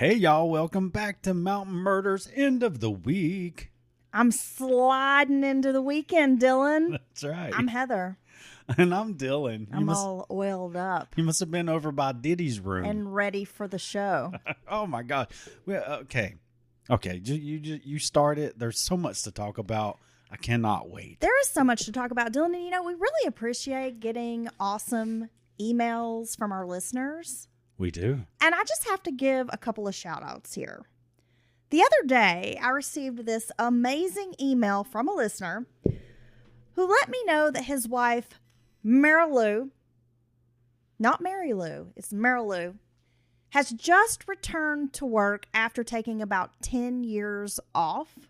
Hey, y'all. Welcome back to Mountain Murders End of the Week. I'm sliding into the weekend, Dylan. That's right. I'm Heather. And I'm Dylan. All oiled up You must have been over by Diddy's room. and ready for the show. Oh, my God. Well, okay. You started. There's so much to talk about. I cannot wait. There is so much to talk about, Dylan. And, we really appreciate getting awesome emails from our listeners. We do. And I just have to give a couple of shout outs here. The other day, I received this amazing email from a listener who let me know that his wife, Marilou, not Mary Lou, it's Marilou, has just returned to work after taking about 10 years off.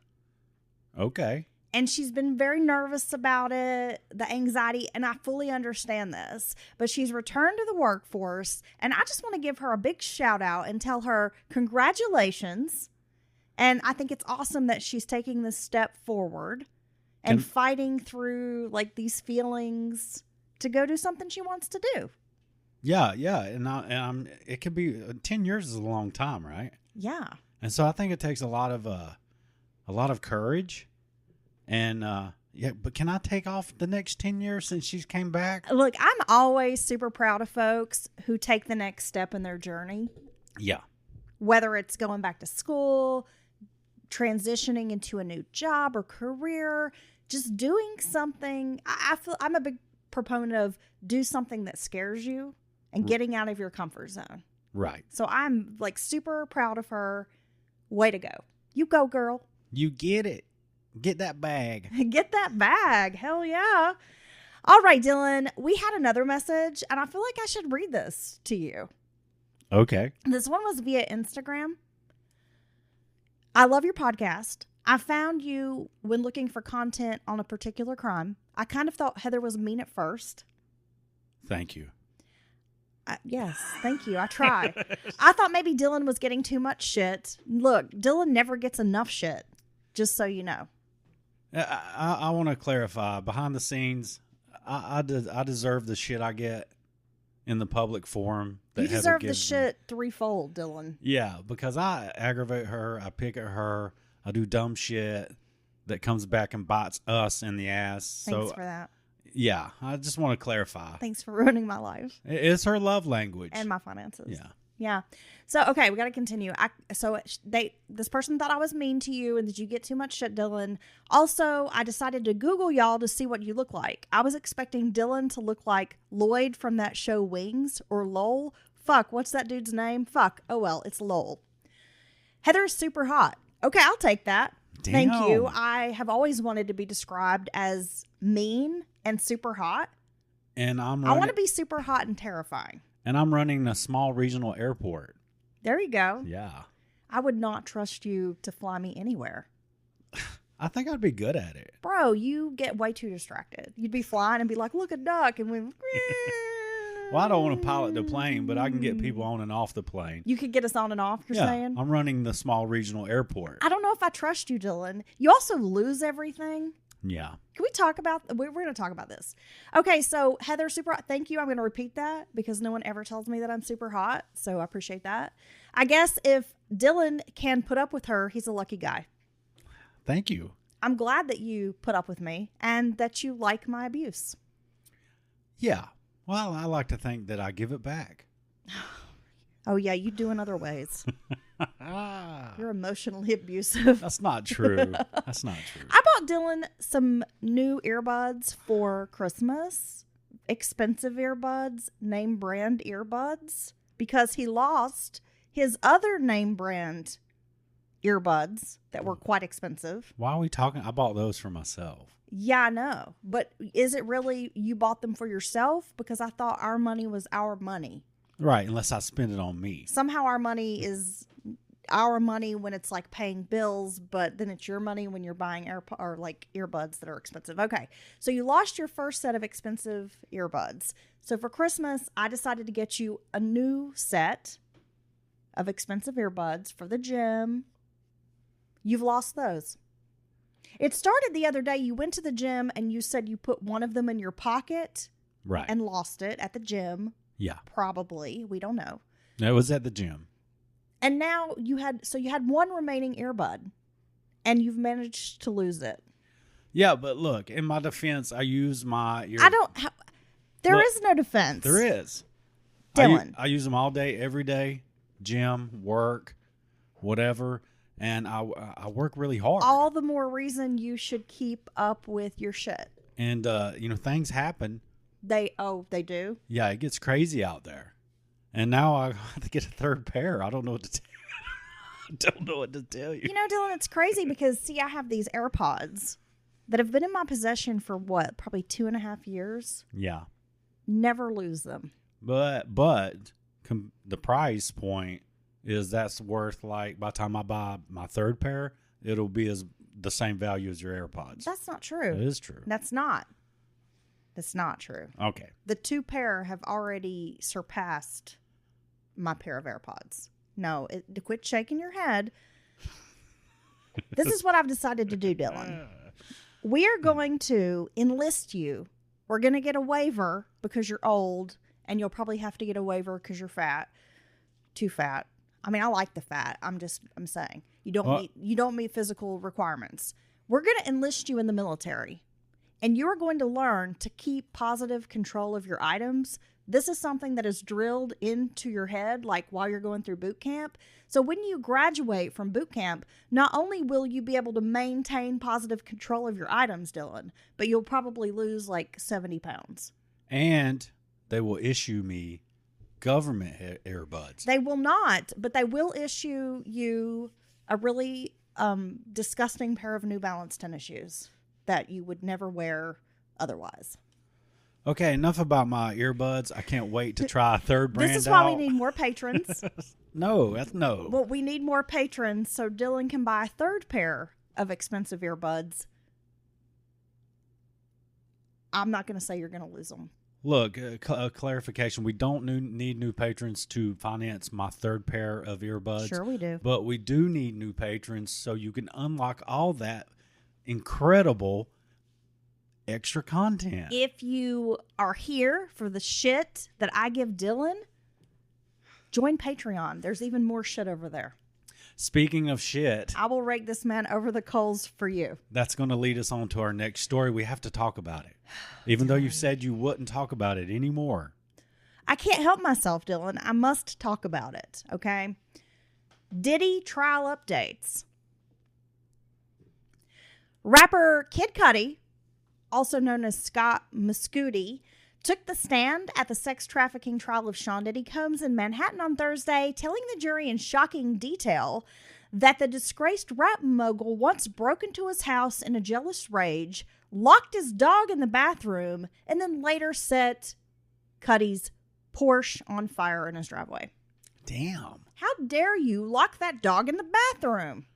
Okay. And she's been very nervous about it, the anxiety, and I fully understand this. But she's returned to the workforce, and I just want to give her a big shout out and tell her congratulations. And I think it's awesome that she's taking this step forward and fighting through like these feelings to go do something she wants to do. Yeah. And it could be 10 years is a long time, right? Yeah. And so I think it takes a lot of courage. And but can I take off the next 10 years since she's came back? Look, I'm always super proud of folks who take the next step in their journey. Yeah. Whether it's going back to school, transitioning into a new job or career, just doing something. I feel I'm a big proponent of do something that scares you and getting out of your comfort zone. Right. So I'm like super proud of her. Way to go. You go, girl. You get it. Get that bag. Get that bag. Hell yeah. All right, Dylan, we had another message, and I feel like I should read this to you. Okay. This one was via Instagram. I love your podcast. I found you when looking for content on a particular crime. I kind of thought Heather was mean at first. Thank you. Yes, thank you. I try. I thought maybe Dylan was getting too much shit. Look, Dylan never gets enough shit, just so you know. I want to clarify. Behind the scenes, I deserve the shit I get in the public forum. You deserve the shit threefold, Dylan. Yeah, because I aggravate her. I pick at her. I do dumb shit that comes back and bites us in the ass. Thanks for that. Yeah, I just want to clarify. Thanks for ruining my life. It's her love language. And my finances. Yeah. Yeah. So, okay, we got to continue. This person thought I was mean to you and that you get too much shit, Dylan. Also, I decided to Google y'all to see what you look like. I was expecting Dylan to look like Lloyd from that show Wings or Lowell. Fuck, what's that dude's name? Fuck. Oh, well, it's Lowell. Heather is super hot. Okay, I'll take that. Damn. Thank you. I have always wanted to be described as mean and super hot. And I want to be super hot and terrifying. And I'm running a small regional airport. There you go. Yeah. I would not trust you to fly me anywhere. I think I'd be good at it. Bro, you get way too distracted. You'd be flying and be like, look, a duck. And we... Well, I don't want to pilot the plane, but I can get people on and off the plane. You could get us on and off, you're saying? I'm running the small regional airport. I don't know if I trust you, Dylan. You also lose everything. Yeah. Can we talk about... We're going to talk about this. Okay, so Heather, super hot. Thank you. I'm going to repeat that because no one ever tells me that I'm super hot. So I appreciate that. I guess if Dylan can put up with her, he's a lucky guy. Thank you. I'm glad that you put up with me and that you like my abuse. Yeah. Well, I like to think that I give it back. Oh, yeah, you do in other ways. You're emotionally abusive. That's not true. That's not true. I bought Dylan some new earbuds for Christmas. Expensive earbuds, name brand earbuds, because he lost his other name brand earbuds that were quite expensive. Why are we talking? I bought those for myself. Yeah, I know. But is it really you bought them for yourself? Because I thought our money was our money. Right, unless I spend it on me. Somehow our money is our money when it's like paying bills, but then it's your money when you're buying earbuds that are expensive. Okay, so you lost your first set of expensive earbuds. So for Christmas, I decided to get you a new set of expensive earbuds for the gym. You've lost those. It started the other day. You went to the gym and you said you put one of them in your pocket. Right. And lost it at the gym. Yeah. Probably. We don't know. It was at the gym. And now you had one remaining earbud, and you've managed to lose it. Yeah, but look, in my defense, I use my ear. There is no defense. There is. Dylan. I use them all day, every day, gym, work, whatever, and I work really hard. All the more reason you should keep up with your shit. And things happen. They do. Yeah, it gets crazy out there. And now I have to get a third pair. I don't know what to tell you. I don't know what to tell you. You know, Dylan, it's crazy because see, I have these AirPods that have been in my possession for what, probably 2.5 years. Yeah. Never lose them. But the price point is that's worth, like, by the time I buy my third pair, it'll be the same value as your AirPods. That's not true. It is true. That's not true. Okay. The 2 pair have already surpassed my pair of AirPods. No, quit shaking your head. This is what I've decided to do, Dylan. We are going to enlist you. We're going to get a waiver because you're old, and you'll probably have to get a waiver because you're fat. Too fat. I mean, I like the fat. I'm saying you don't meet physical requirements. We're going to enlist you in the military, and you're going to learn to keep positive control of your items. This is something that is drilled into your head, like while you're going through boot camp. So when you graduate from boot camp, not only will you be able to maintain positive control of your items, Dylan, but you'll probably lose like 70 pounds. And they will issue me government earbuds. They will not, but they will issue you a really disgusting pair of New Balance tennis shoes that you would never wear otherwise. Okay, enough about my earbuds. I can't wait to try a third brand out. This is why we need more patrons. No. Well, we need more patrons so Dylan can buy a third pair of expensive earbuds. I'm not going to say you're going to lose them. Look, clarification. We don't need new patrons to finance my third pair of earbuds. Sure we do. But we do need new patrons so you can unlock all that incredible extra content. If you are here for the shit that I give Dylan, join Patreon. There's even more shit over there. Speaking of shit, I will rake this man over the coals for you. That's going to lead us on to our next story. We have to talk about it. Even though you said you wouldn't talk about it anymore. I can't help myself, Dylan. I must talk about it, okay? Diddy trial updates. Rapper Kid Cudi, also known as Scott Mescudi, took the stand at the sex trafficking trial of Sean Diddy Combs in Manhattan on Thursday, telling the jury in shocking detail that the disgraced rap mogul once broke into his house in a jealous rage, locked his dog in the bathroom, and then later set Cudi's Porsche on fire in his driveway. Damn. How dare you lock that dog in the bathroom?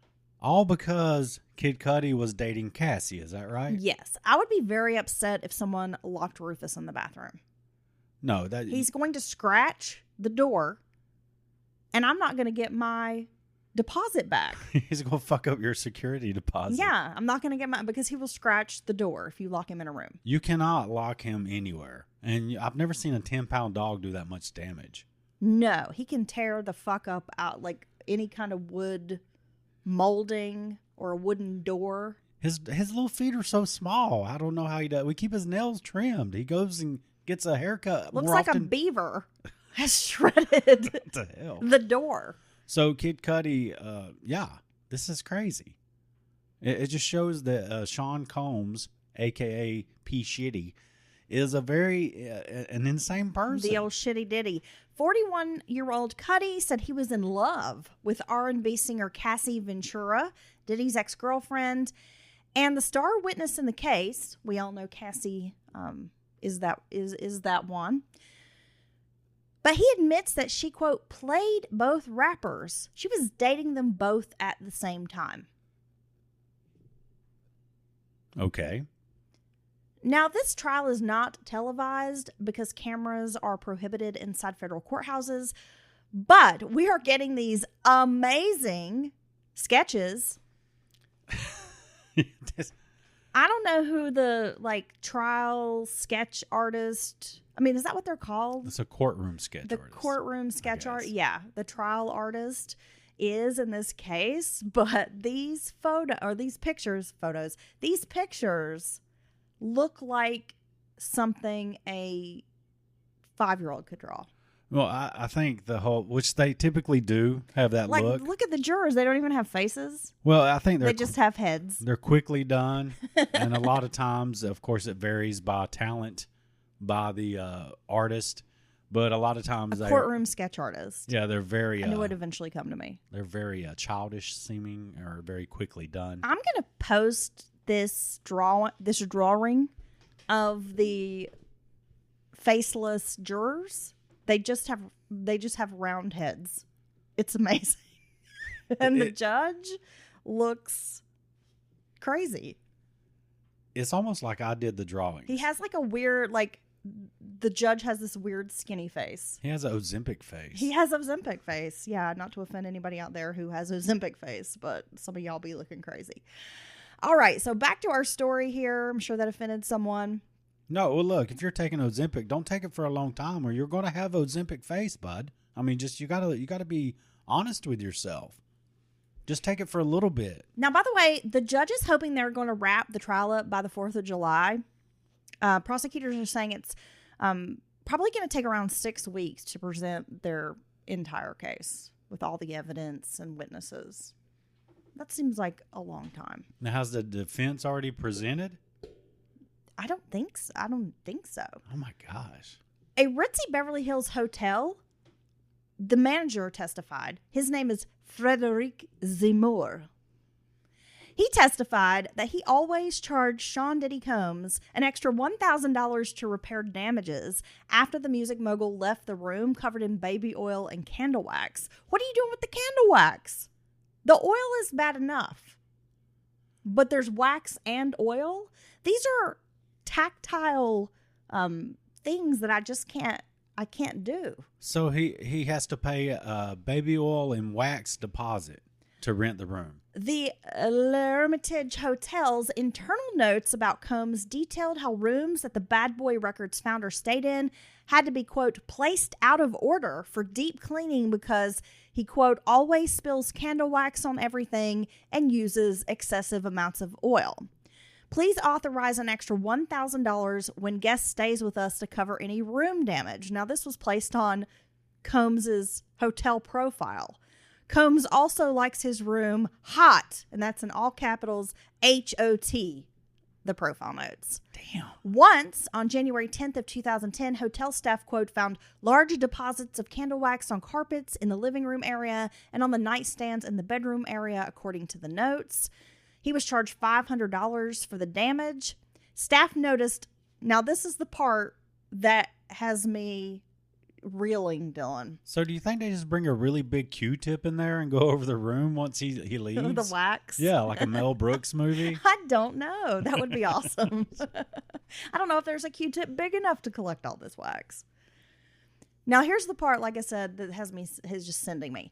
All because Kid Cudi was dating Cassie, is that right? Yes. I would be very upset if someone locked Rufus in the bathroom. No, he's going to scratch the door, and I'm not going to get my deposit back. He's going to fuck up your security deposit. Yeah, I'm not going to get mine because he will scratch the door if you lock him in a room. You cannot lock him anywhere. And I've never seen a 10-pound dog do that much damage. No, he can tear the fuck up out like any kind of wood molding or a wooden door. His little feet are so small. I don't know how he does. We keep his nails trimmed. He goes and gets a haircut. Looks like a beaver has shredded What the hell? the door. So Kid Cudi, this is crazy. It just shows that Sean Combs, a.k.a. P. Shitty, is a very an insane person. The old shitty Diddy. 41-year-old Cudi said he was in love with R&B singer Cassie Ventura, Diddy's ex-girlfriend, and the star witness in the case. We all know Cassie is that one. But he admits that she, quote, played both rappers. She was dating them both at the same time. Okay. Now, this trial is not televised because cameras are prohibited inside federal courthouses, but we are getting these amazing sketches. I don't know who the trial sketch artist I mean, is that what they're called? It's a courtroom sketch The artist. courtroom sketch art. Yeah, the trial artist is in this case, but these pictures look like something a 5-year-old could draw. Well, I think which they typically do have that Like, look. look at the jurors. They don't even have faces. Well, I think They just have heads. they're quickly done. And a lot of times, of course, it varies by talent, by the artist. But a lot of times A courtroom sketch artist. Yeah, they're very... I knew it would eventually come to me. They're very childish seeming or very quickly done. I'm going to post this drawing of the faceless jurors. They just have round heads. It's amazing. And the judge looks crazy. It's almost like I did the drawing. He has like a weird, like, the judge has this weird skinny face. He has an Ozempic face. He has Ozempic face. Yeah, not to offend anybody out there who has Ozempic face, but some of y'all be looking crazy. All right, so back to our story here. I'm sure that offended someone. No, well, look, if you're taking Ozempic, don't take it for a long time or you're going to have Ozempic face, bud. I mean, just you gotta be honest with yourself. Just take it for a little bit. Now, by the way, the judge is hoping they're going to wrap the trial up by the 4th of July. Prosecutors are saying it's probably going to take around 6 weeks to present their entire case with all the evidence and witnesses. That seems like a long time. Now, has the defense already presented? I don't think so. Oh, my gosh. A ritzy Beverly Hills hotel, the manager testified. His name is Frederic Zemmour. He testified that he always charged Sean Diddy Combs an extra $1,000 to repair damages after the music mogul left the room covered in baby oil and candle wax. What are you doing with the candle wax? The oil is bad enough, but there's wax and oil. These are tactile things that I can't do. So he has to pay a baby oil and wax deposit to rent the room. The L'Hermitage Hotel's internal notes about Combs detailed how rooms that the Bad Boy Records founder stayed in had to be, quote, placed out of order for deep cleaning because he, quote, always spills candle wax on everything and uses excessive amounts of oil. Please authorize an extra $1,000 when guest stays with us to cover any room damage. Now, this was placed on Combs's hotel profile. Combs also likes his room hot, and that's in all capitals, H-O-T, the profile notes. Damn. Once, on January 10th of 2010, hotel staff, quote, found large deposits of candle wax on carpets in the living room area and on the nightstands in the bedroom area, according to the notes. He was charged $500 for the damage. Staff noticed, now this is the part that has me reeling, Dylan. So do you think they just bring a really big Q-tip in there and go over the room once he leaves? The wax? Yeah, like a Mel Brooks movie. I don't know. That would be awesome. I don't know if there's a Q-tip big enough to collect all this wax. Now, here's the part, like I said, that is just sending me.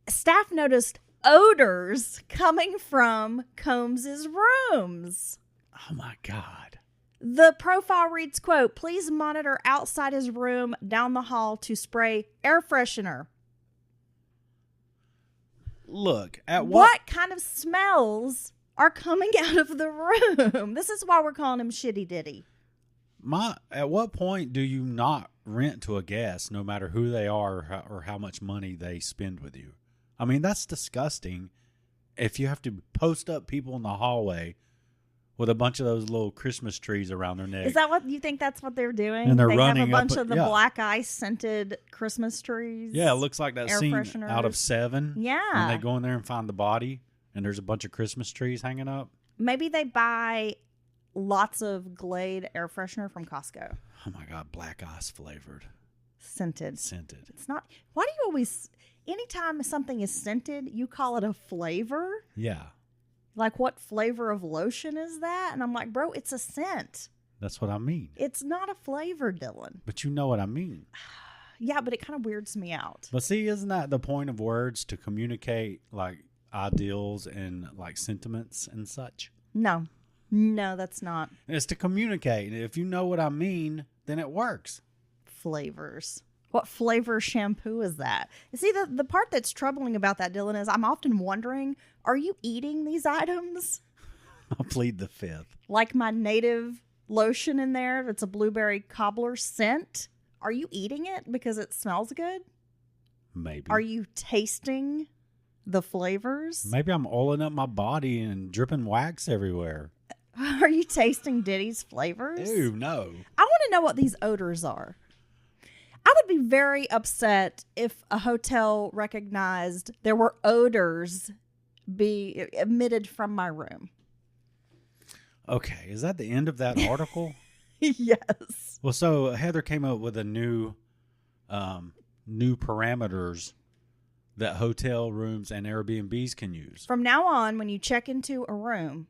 Staff noticed odors coming from Combs's rooms. Oh, my God. The profile reads, quote, please monitor outside his room down the hall to spray air freshener. Look, at what kind of smells are coming out of the room? This is why we're calling him Shitty Diddy. At what point do you not rent to a guest, no matter who they are or how much money they spend with you? I mean, that's disgusting. If you have to post up people in the hallway with a bunch of those little Christmas trees around their neck. Is that what you think? That's what they're doing? And they're they running have a bunch up, of the black ice scented Christmas trees. Yeah, it looks like that air scene fresheners. out of Seven. Yeah, when they go in there and find the body, and there's a bunch of Christmas trees hanging up. Maybe they buy lots of Glade air freshener from Costco. Oh my God, black ice flavored, scented. It's not. Why do you always? Anytime something is scented, you call it a flavor. Yeah. Like, what flavor of lotion is that? And I'm like, bro, it's a scent. That's what I mean. It's not a flavor, Dylan. But you know what I mean. Yeah, but it kind of weirds me out. But see, isn't that the point of words, to communicate like ideals and like sentiments and such? No, that's not. It's to communicate. If you know what I mean, then it works. flavors. What flavor shampoo is that? You see, the part that's troubling about that, Dylan, is I'm often wondering, are you eating these items? I'll plead the fifth. Like my native lotion in there that's a blueberry cobbler scent. Are you eating it because it smells good? Maybe. Are you tasting the flavors? Maybe I'm oiling up my body and dripping wax everywhere. Are you tasting Diddy's flavors? Ew, no. I want to know what these odors are. I would be very upset if a hotel recognized there were odors be emitted from my room. Okay, is that the end of that article? Yes. Well, so Heather came up with a new parameters that hotel rooms and Airbnbs can use. From now on, when you check into a room,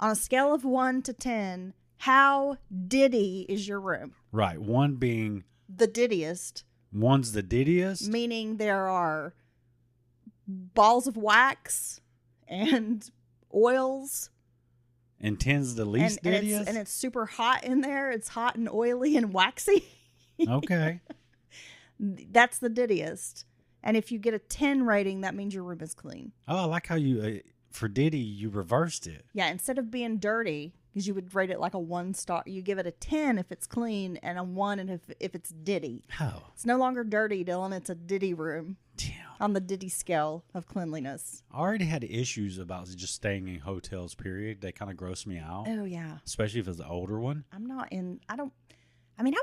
on a scale of 1 to 10, how Diddy is your room? Right, one being the diddiest. One's the diddiest? Meaning there are balls of wax and oils. And 10's the least diddiest? And it's super hot in there. It's hot and oily and waxy. Okay. That's the diddiest. And if you get a 10 rating, that means your room is clean. Oh, I like how you, for Diddy, you reversed it. Yeah, instead of being dirty, because you would rate it like a 1 star, you give it a 10 if it's clean and a 1 and if it's Diddy. Oh. It's no longer dirty, Dylan. It's a Diddy room. Damn. On the Diddy scale of cleanliness. I already had issues about just staying in hotels, period. They kind of gross me out. Oh, yeah. Especially if it's an older one. I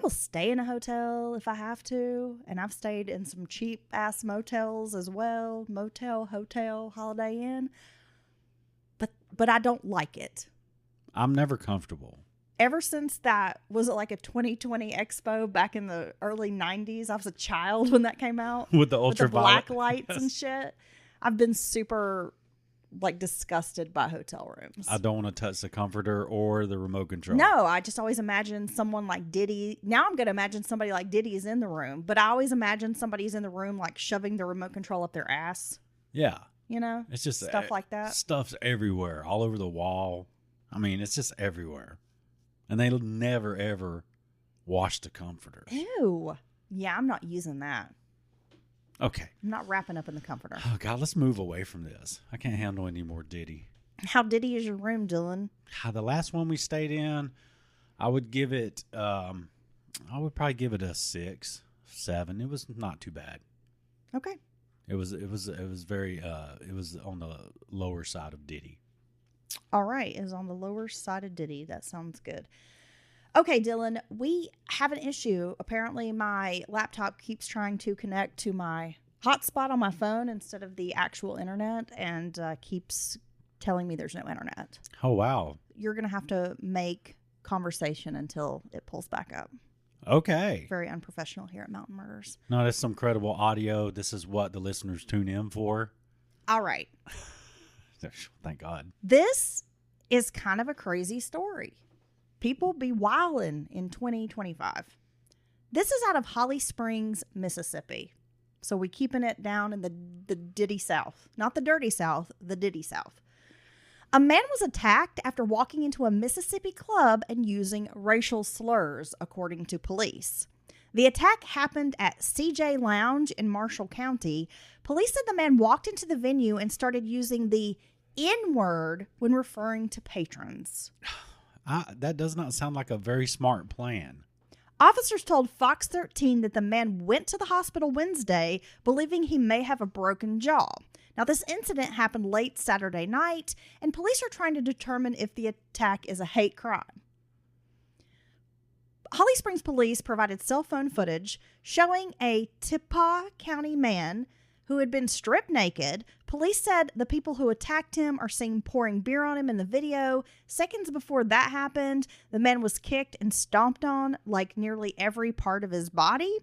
will stay in a hotel if I have to. And I've stayed in some cheap ass motels as well. Motel, hotel, Holiday Inn. But I don't like it. I'm never comfortable. Ever since that, was it like a 2020 Expo back in the early 90s? I was a child when that came out. With the ultraviolet. Black lights and shit. I've been super, disgusted by hotel rooms. I don't want to touch the comforter or the remote control. No, I just always imagine someone like Diddy. Now I'm going to imagine somebody like Diddy is in the room. But I always imagine somebody's in the room, shoving the remote control up their ass. Yeah. You know? It's just stuff like that. Stuff's everywhere, all over the wall. I mean, it's just everywhere. And they never, ever wash the comforters. Ew. Yeah, I'm not using that. Okay. I'm not wrapping up in the comforter. Oh, God, let's move away from this. I can't handle any more Diddy. How Diddy is your room, Dylan? The last one we stayed in, I would give it, I would probably give it a 6, 7. It was not too bad. Okay. It was very, it was on the lower side of Diddy. All right, is on the lower side of Diddy. That sounds good. Okay, Dylan, we have an issue. Apparently, my laptop keeps trying to connect to my hotspot on my phone instead of the actual internet and keeps telling me there's no internet. Oh, wow. You're going to have to make conversation until it pulls back up. Okay. Very unprofessional here at Mountain Murders. No, that's some credible audio. This is what the listeners tune in for. All right. Thank God. This is kind of a crazy story. People be wildin' in 2025. This is out of Holly Springs, Mississippi. So we keeping it down in the Diddy South. Not the dirty South, the Diddy South. A man was attacked after walking into a Mississippi club and using racial slurs, according to police. The attack happened at CJ Lounge in Marshall County. Police said the man walked into the venue and started using the N-word when referring to patrons. That does not sound like a very smart plan. Officers told Fox 13 that the man went to the hospital Wednesday, believing he may have a broken jaw. Now, this incident happened late Saturday night, and police are trying to determine if the attack is a hate crime. Holly Springs police provided cell phone footage showing a Tippah County man who had been stripped naked. Police said the people who attacked him are seen pouring beer on him in the video. Seconds before that happened, the man was kicked and stomped on like nearly every part of his body.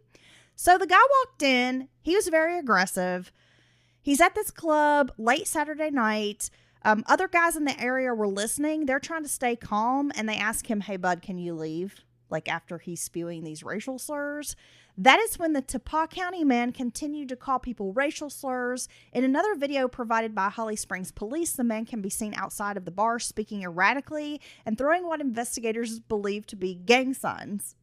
So the guy walked in. He was very aggressive. He's at this club late Saturday night. Other guys in the area were listening. They're trying to stay calm, and they ask him, "Hey, bud, can you leave?" After he's spewing these racial slurs. That is when the Tippah County man continued to call people racial slurs. In another video provided by Holly Springs police, the man can be seen outside of the bar speaking erratically and throwing what investigators believe to be gang signs.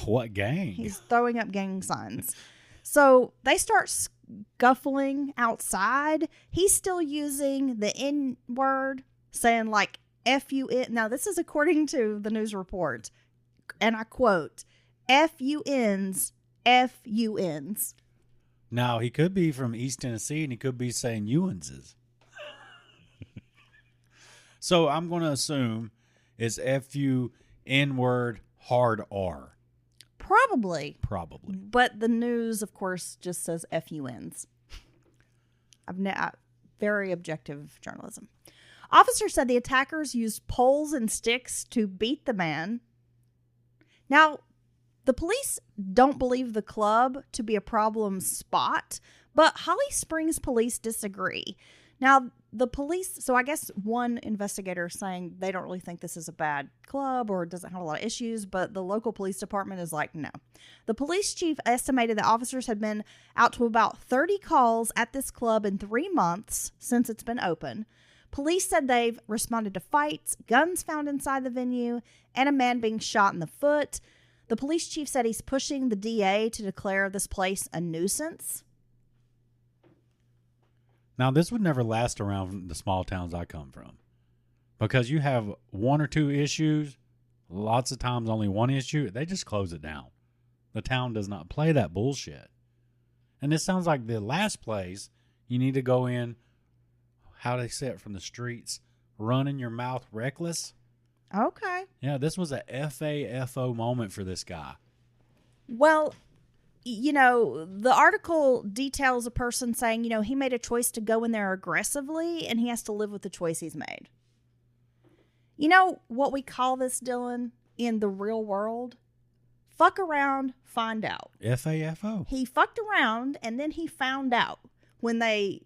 What gang? He's throwing up gang signs. So they start scuffling outside. He's still using the N word, saying like F-U-N. Now, this is according to the news report. And I quote, F-U-N's, F-U-N's. Now, he could be from East Tennessee, and he could be saying Ewanses. So I'm going to assume it's F-U-N word hard R. Probably. Probably. But the news, of course, just says F-U-N's. Very objective journalism. Officers said the attackers used poles and sticks to beat the man. Now, the police don't believe the club to be a problem spot, but Holly Springs police disagree. Now, the police, so I guess one investigator is saying they don't really think this is a bad club or doesn't have a lot of issues, but the local police department is like, no. The police chief estimated that officers had been out to about 30 calls at this club in 3 months since it's been open. Police said they've responded to fights, guns found inside the venue, and a man being shot in the foot. The police chief said he's pushing the DA to declare this place a nuisance. Now, this would never last around the small towns I come from. Because you have 1 or 2 issues, lots of times only 1 issue, they just close it down. The town does not play that bullshit. And this sounds like the last place you need to go in, how they say it from the streets, running your mouth reckless. Okay. Yeah, this was a FAFO moment for this guy. Well, you know, the article details a person saying, you know, he made a choice to go in there aggressively and he has to live with the choice he's made. You know what we call this, Dylan, in the real world? Fuck around, find out. FAFO. He fucked around and then he found out when they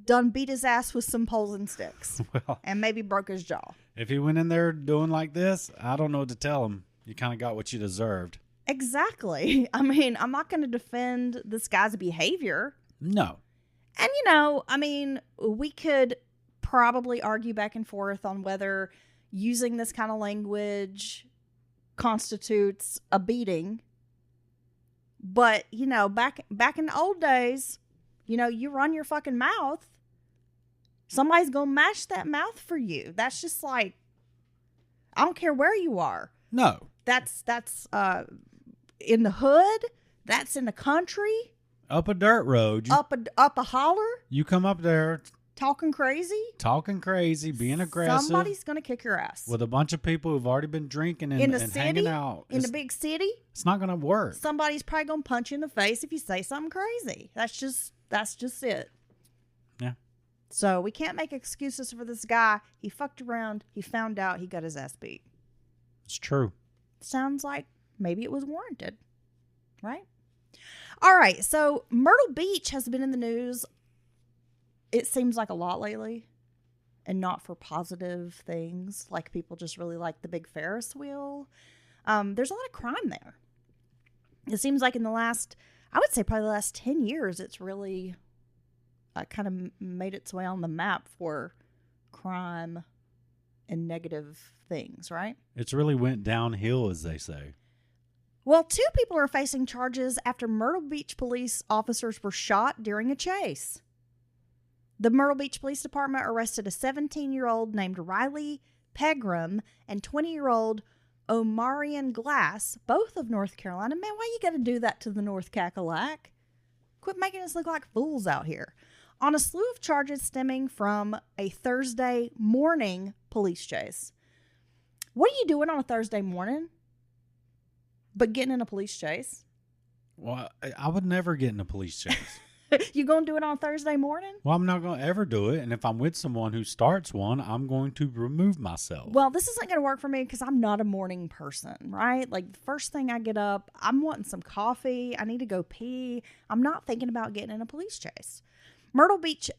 done beat his ass with some poles and sticks. Well, and maybe broke his jaw. if he went in there doing like this, I don't know what to tell him. You kind of got what you deserved. Exactly. I mean, I'm not going to defend this guy's behavior. No. And, you know, I mean, we could probably argue back and forth on whether using this kind of language constitutes a beating. But, you know, back in the old days, you know, you run your fucking mouth, somebody's going to mash that mouth for you. That's just like, I don't care where you are. No. That's in the hood. That's in the country. Up a dirt road. Up a holler. You come up there Talking crazy. Being aggressive. Somebody's going to kick your ass. With a bunch of people who've already been drinking and, in the and city, hanging out. in the big city. It's not going to work. Somebody's probably going to punch you in the face if you say something crazy. That's just it. Yeah. So we can't make excuses for this guy. He fucked around. He found out. He got his ass beat. It's true. Sounds like maybe it was warranted. Right? All right. So Myrtle Beach has been in the news, it seems like, a lot lately. And not for positive things. Like people just really like the big Ferris wheel. There's a lot of crime there. It seems like in the last, I would say probably the last 10 years, it's really kind of made its way on the map for crime and negative things, right? It's really went downhill, as they say. Well, 2 people are facing charges after Myrtle Beach police officers were shot during a chase. The Myrtle Beach Police Department arrested a 17-year-old named Riley Pegram and 20-year-old Omarion Glass, both of North Carolina. Man, why you got to do that to the North Cackalack? Quit making us look like fools out here. On a slew of charges stemming from a Thursday morning police chase. What are you doing on a Thursday morning but getting in a police chase? Well, I would never get in a police chase. You gonna do it on Thursday morning? Well, I'm not going to ever do it. And if I'm with someone who starts one, I'm going to remove myself. Well, this isn't going to work for me because I'm not a morning person, right? Like, the first thing I get up, I'm wanting some coffee. I need to go pee. I'm not thinking about getting in a police chase. Myrtle Beach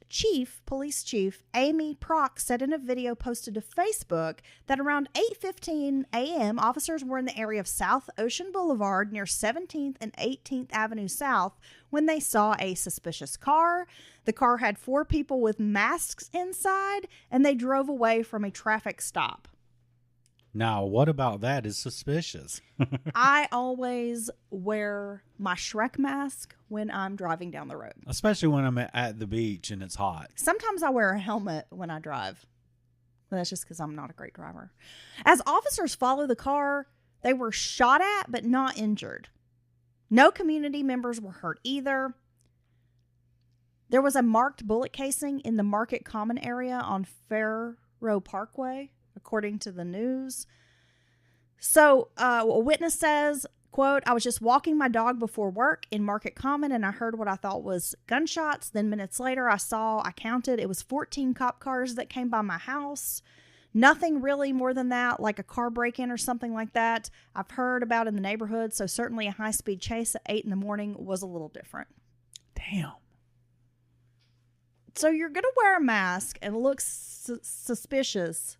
Police Chief Amy Prock said in a video posted to Facebook that around 8:15 a.m., officers were in the area of South Ocean Boulevard near 17th and 18th Avenue South when they saw a suspicious car. The car had 4 people with masks inside, and they drove away from a traffic stop. Now, what about that is suspicious? I always wear my Shrek mask when I'm driving down the road. Especially when I'm at the beach and it's hot. Sometimes I wear a helmet when I drive. But that's just because I'm not a great driver. As officers follow the car, they were shot at but not injured. No community members were hurt either. There was a marked bullet casing in the Market Common area on Fairrow Parkway, according to the news. So a witness says, quote, I was just walking my dog before work in Market Common and I heard what I thought was gunshots. Then minutes later, I counted, it was 14 cop cars that came by my house. Nothing really more than that, like a car break-in or something like that I've heard about in the neighborhood. So certainly a high-speed chase at 8 in the morning was a little different. Damn. So you're going to wear a mask and look suspect.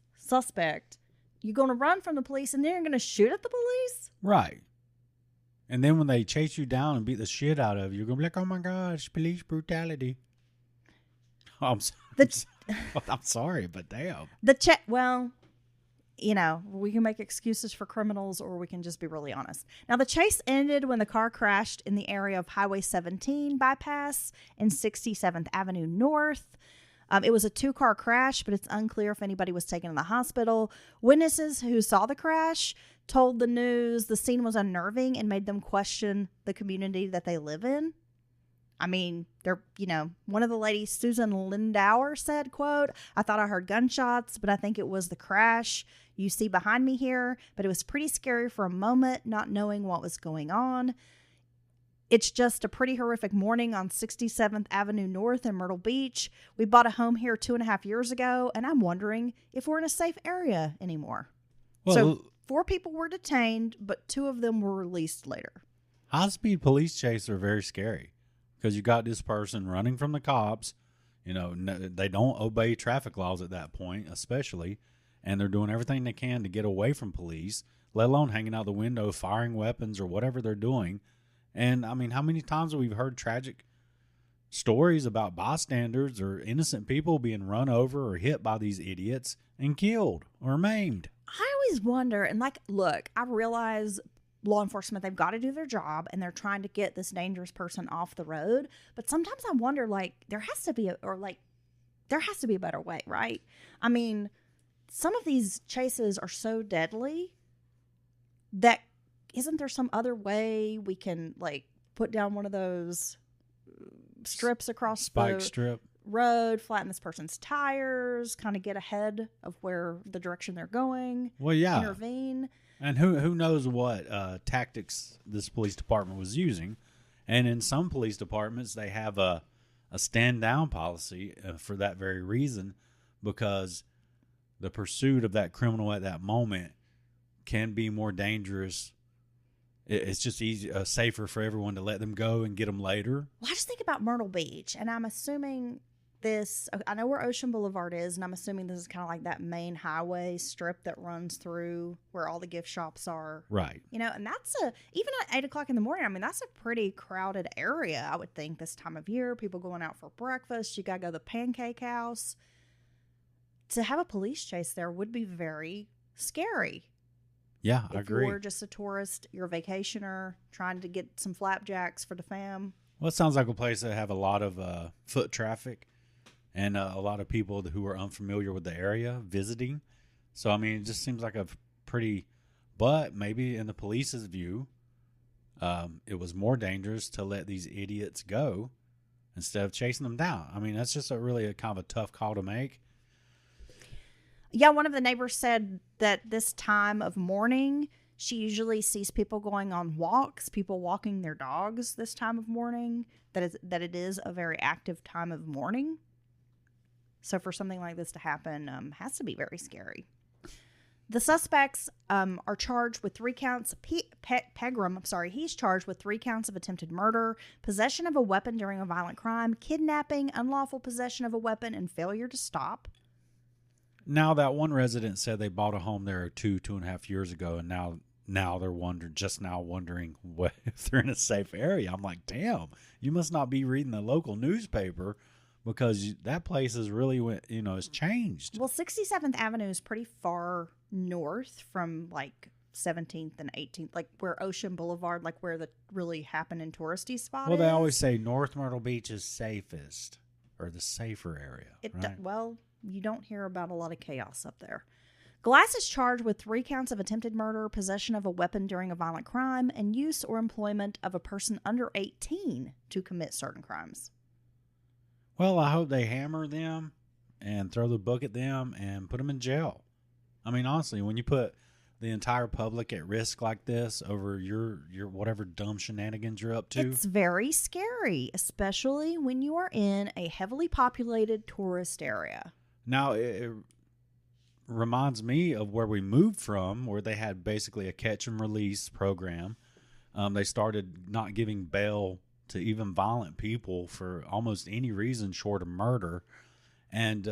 You're going to run from the police and then you're going to shoot at the police? Right. And then when they chase you down and beat the shit out of you, you're going to be like, oh my gosh, police brutality. Oh, I'm sorry, but damn. Well, we can make excuses for criminals or we can just be really honest. Now, the chase ended when the car crashed in the area of Highway 17 bypass and 67th Avenue North. It was a 2-car crash, but it's unclear if anybody was taken to the hospital. Witnesses who saw the crash told the news the scene was unnerving and made them question the community that they live in. I mean, one of the ladies, Susan Lindauer, said, quote, I thought I heard gunshots, but I think it was the crash you see behind me here. But it was pretty scary for a moment, not knowing what was going on. It's just a pretty horrific morning on 67th Avenue North in Myrtle Beach. We bought a home here 2.5 years ago, and I'm wondering if we're in a safe area anymore. Well, so 4 people were detained, but 2 of them were released later. High-speed police chases are very scary because you got this person running from the cops. They don't obey traffic laws at that point, especially, and they're doing everything they can to get away from police, let alone hanging out the window, firing weapons or whatever they're doing. And, I mean, how many times have we heard tragic stories about bystanders or innocent people being run over or hit by these idiots and killed or maimed? I always wonder, and look, I realize law enforcement, they've got to do their job and they're trying to get this dangerous person off the road. But sometimes I wonder, there has to be a better way, right? I mean, some of these chases are so deadly that isn't there some other way we can put down one of those strips across the strip road, flatten this person's tires, kind of get ahead of where the direction they're going? Well, yeah. Intervene. And who knows what tactics this police department was using. And in some police departments, they have a stand down policy for that very reason, because the pursuit of that criminal at that moment can be more dangerous. It's just safer for everyone to let them go and get them later. Well, I just think about Myrtle Beach, and I'm assuming I know where Ocean Boulevard is, and I'm assuming this is kind of like that main highway strip that runs through where all the gift shops are. Right. And that's even at 8 o'clock in the morning, I mean, that's a pretty crowded area, I would think, this time of year. People going out for breakfast. You got to go to the Pancake House. To have a police chase there would be very scary. Yeah, I agree. If you're just a tourist, you're a vacationer, trying to get some flapjacks for the fam. Well, it sounds like a place that have a lot of foot traffic and a lot of people who are unfamiliar with the area visiting. So, I mean, it just seems like but maybe in the police's view, it was more dangerous to let these idiots go instead of chasing them down. I mean, that's just a kind of a tough call to make. Yeah, one of the neighbors said that this time of morning, she usually sees people going on walks, people walking their dogs this time of morning, that it is a very active time of morning. So for something like this to happen, has to be very scary. The suspects are charged with 3 counts. Pegram, he's charged with 3 counts of attempted murder, possession of a weapon during a violent crime, kidnapping, unlawful possession of a weapon, and failure to stop. Now, that one resident said they bought a home there 2.5 years ago, and now they're wondering if they're in a safe area. I'm like, damn, you must not be reading the local newspaper because that place is really, it's changed. Well, 67th Avenue is pretty far north from like 17th and 18th, like where Ocean Boulevard, like where the really happening touristy spot Well, is. they always say North Myrtle Beach is safest, or the safer area. Right? Well, you don't hear about a lot of chaos up there. Glass is charged with 3 counts of attempted murder, possession of a weapon during a violent crime, and use or employment of a person under 18 to commit certain crimes. Well, I hope they hammer them and throw the book at them and put them in jail. I mean, honestly, when you put the entire public at risk like this over your whatever dumb shenanigans you're up to, it's very scary, especially when you are in a heavily populated tourist area. Now, it reminds me of where we moved from, where they had basically a catch and release program. They started not giving bail to even violent people for almost any reason short of murder. And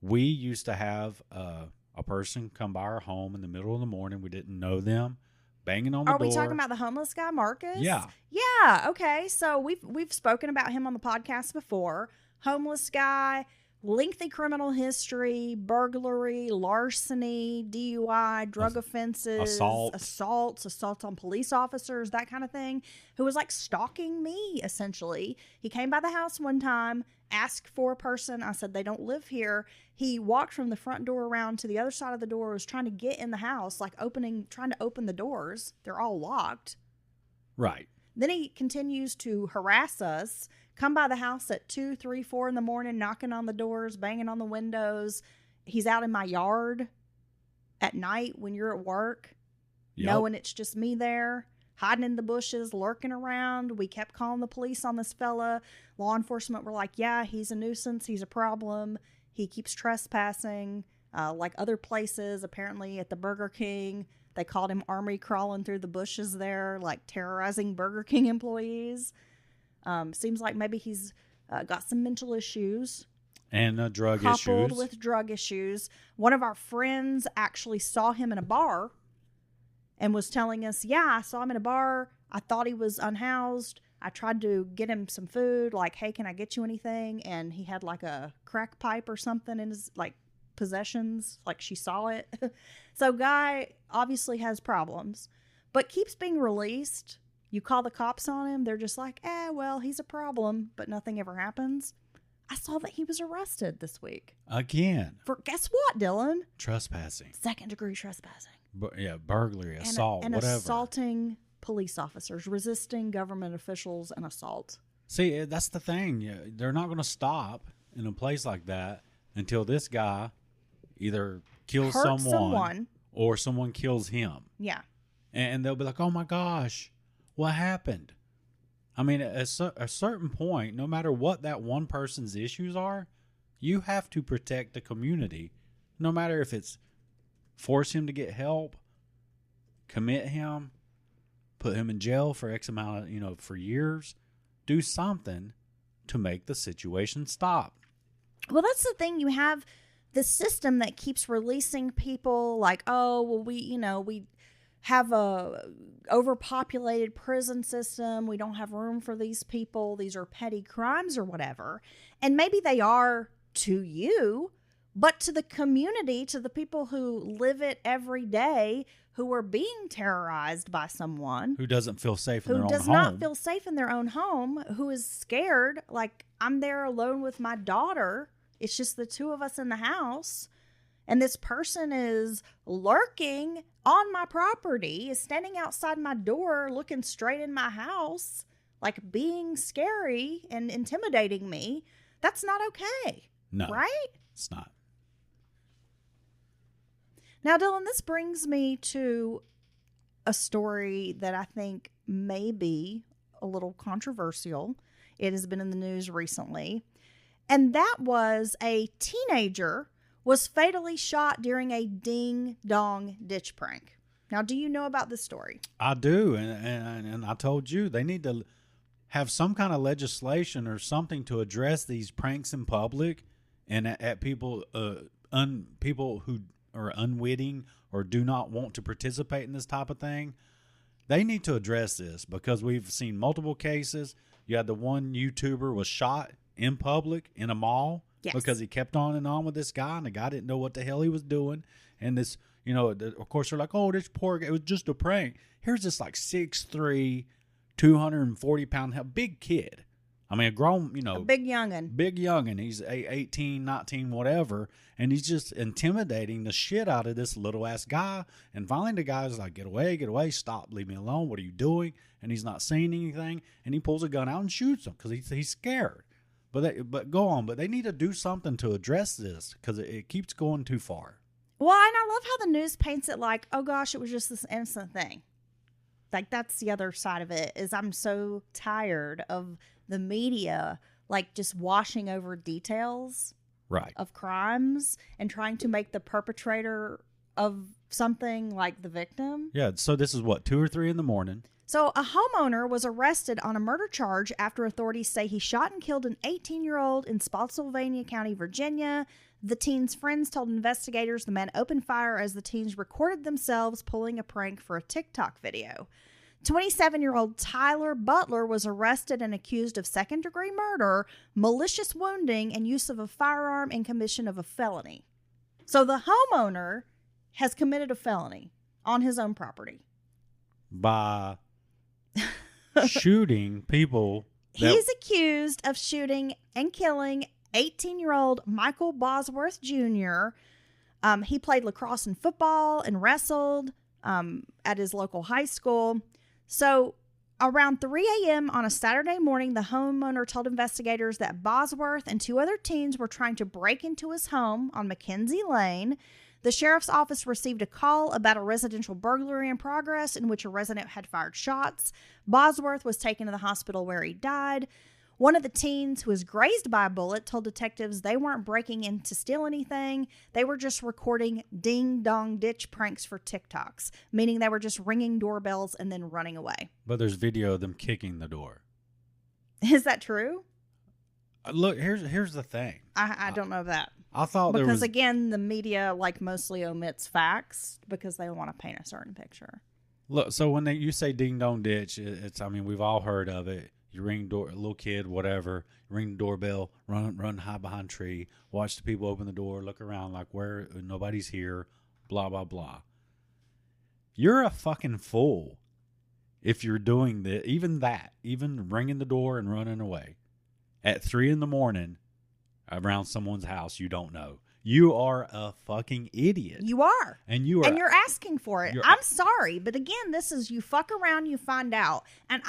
we used to have a person come by our home in the middle of the morning. We didn't know them, banging on the door. Are we talking about the homeless guy, Marcus? Yeah. Yeah, okay. So we've spoken about him on the podcast before. Homeless guy, lengthy criminal history, burglary, larceny, DUI, drug offenses, assaults on police officers, that kind of thing, who was like stalking me, essentially. He came by the house one time, asked for a person. I said, they don't live here. He walked from the front door around to the other side of the door, was trying to get in the house, like trying to open the doors. They're all locked. Right. Then he continues to harass us, come by the house at 2, 3, 4 in the morning, knocking on the doors, banging on the windows. He's out in my yard at night when you're at work, knowing it's just me there, hiding in the bushes, lurking around. We kept calling the police on this fella. Law enforcement were like, yeah, he's a nuisance. He's a problem. He keeps trespassing. Like other places, apparently at the Burger King, they called him army crawling through the bushes there, like terrorizing Burger King employees. Seems like maybe he's got some mental issues. And drug issues. Coupled with drug issues. One of our friends actually saw him in a bar and was telling us, yeah, I saw him in a bar. I thought he was unhoused. I tried to get him some food, like, hey, can I get you anything? And he had like a crack pipe or something in his like possessions, like she saw it. So guy obviously has problems, but keeps being released. You call the cops on him, they're just like, well, he's a problem, but nothing ever happens. I saw that he was arrested this week. Again. For, guess what, Dylan? Trespassing. 2nd-degree trespassing. Burglary, assault, and whatever. Assaulting police officers, resisting government officials, and assault. See, that's the thing. They're not going to stop in a place like that until this guy either kills someone or someone kills him. Yeah. And they'll be like, oh my gosh, what happened? I mean, at a certain point, no matter what that one person's issues are, you have to protect the community. No matter if it's force him to get help, commit him, put him in jail for X amount of, for years, do something to make the situation stop. Well, that's the thing. You have the system that keeps releasing people like, oh, well, we have a overpopulated prison system. We don't have room for these people. These are petty crimes or whatever. And maybe they are to you, but to the community, to the people who live it every day, who are being terrorized by someone who doesn't feel safe in their own home. Who does not feel safe in their own home, who is scared. Like, I'm there alone with my daughter. It's just the two of us in the house. And this person is lurking on my property, is standing outside my door, looking straight in my house, like being scary and intimidating me. That's not okay. No. Right? It's not. Now, Dylan, this brings me to a story that I think may be a little controversial. It has been in the news recently. And that was a teenager was fatally shot during a ding-dong ditch prank. Now, do you know about this story? I do, and I told you they need to have some kind of legislation or something to address these pranks in public and at people people who are unwitting or do not want to participate in this type of thing. They need to address this because we've seen multiple cases. You had the one YouTuber was shot in public in a mall Yes. because he kept on and on with this guy, and the guy didn't know what the hell he was doing. And this, of course, they're like, oh, this poor guy, it was just a prank. Here's this like 6'3", 240-pound, big kid. I mean, a grown, a big youngin'. Big youngin'. He's 18, 19, whatever. And he's just intimidating the shit out of this little ass guy. And finally the guy's like, get away, stop, leave me alone. What are you doing? And he's not saying anything. And he pulls a gun out and shoots him because he's scared. But go on. But they need to do something to address this because it keeps going too far. Well, and I love how the news paints it like, oh gosh, it was just this innocent thing. Like, that's the other side of it, is I'm so tired of the media, like, just washing over details of crimes and trying to make the perpetrator of something like the victim. Yeah, so this is what, 2 or 3 in the morning? So a homeowner was arrested on a murder charge after authorities say he shot and killed an 18-year-old in Spotsylvania County, Virginia. The teen's friends told investigators the man opened fire as the teens recorded themselves pulling a prank for a TikTok video. 27-year-old Tyler Butler was arrested and accused of second-degree murder, malicious wounding, and use of a firearm in commission of a felony. So the homeowner has committed a felony on his own property. By shooting people. He's accused of shooting and killing 18-year-old Michael Bosworth Jr. He played lacrosse and football and wrestled at his local high school. So around 3 a.m. on a Saturday morning, the homeowner told investigators that Bosworth and 2 other teens were trying to break into his home on Mackenzie Lane. The sheriff's office received a call about a residential burglary in progress in which a resident had fired shots. Bosworth was taken to the hospital where he died. One of the teens, who was grazed by a bullet, told detectives they weren't breaking in to steal anything. They were just recording ding-dong-ditch pranks for TikToks, meaning they were just ringing doorbells and then running away. But there's video of them kicking the door. Is that true? Look, here's the thing. I don't know that. I thought because, there was... again, the media mostly omits facts because they want to paint a certain picture. Look, so when you say ding-dong-ditch, we've all heard of it. You ring door, a little kid, whatever, ring the doorbell, run hide behind a tree, watch the people open the door, look around like where nobody's here, blah, blah, blah. You're a fucking fool if you're doing even ringing the door and running away at 3 a.m. around someone's house you don't know. You are a fucking idiot. You are. And you're asking for it. I'm sorry, but again, this is you fuck around, you find out. And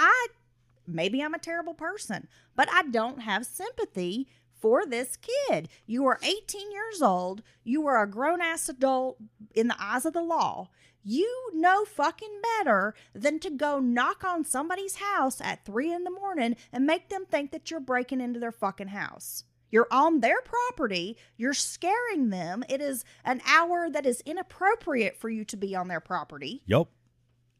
maybe I'm a terrible person, but I don't have sympathy for this kid. You are 18 years old. You are a grown-ass adult in the eyes of the law. You know fucking better than to go knock on somebody's house at 3 a.m. and make them think that you're breaking into their fucking house. You're on their property. You're scaring them. It is an hour that is inappropriate for you to be on their property. Yep.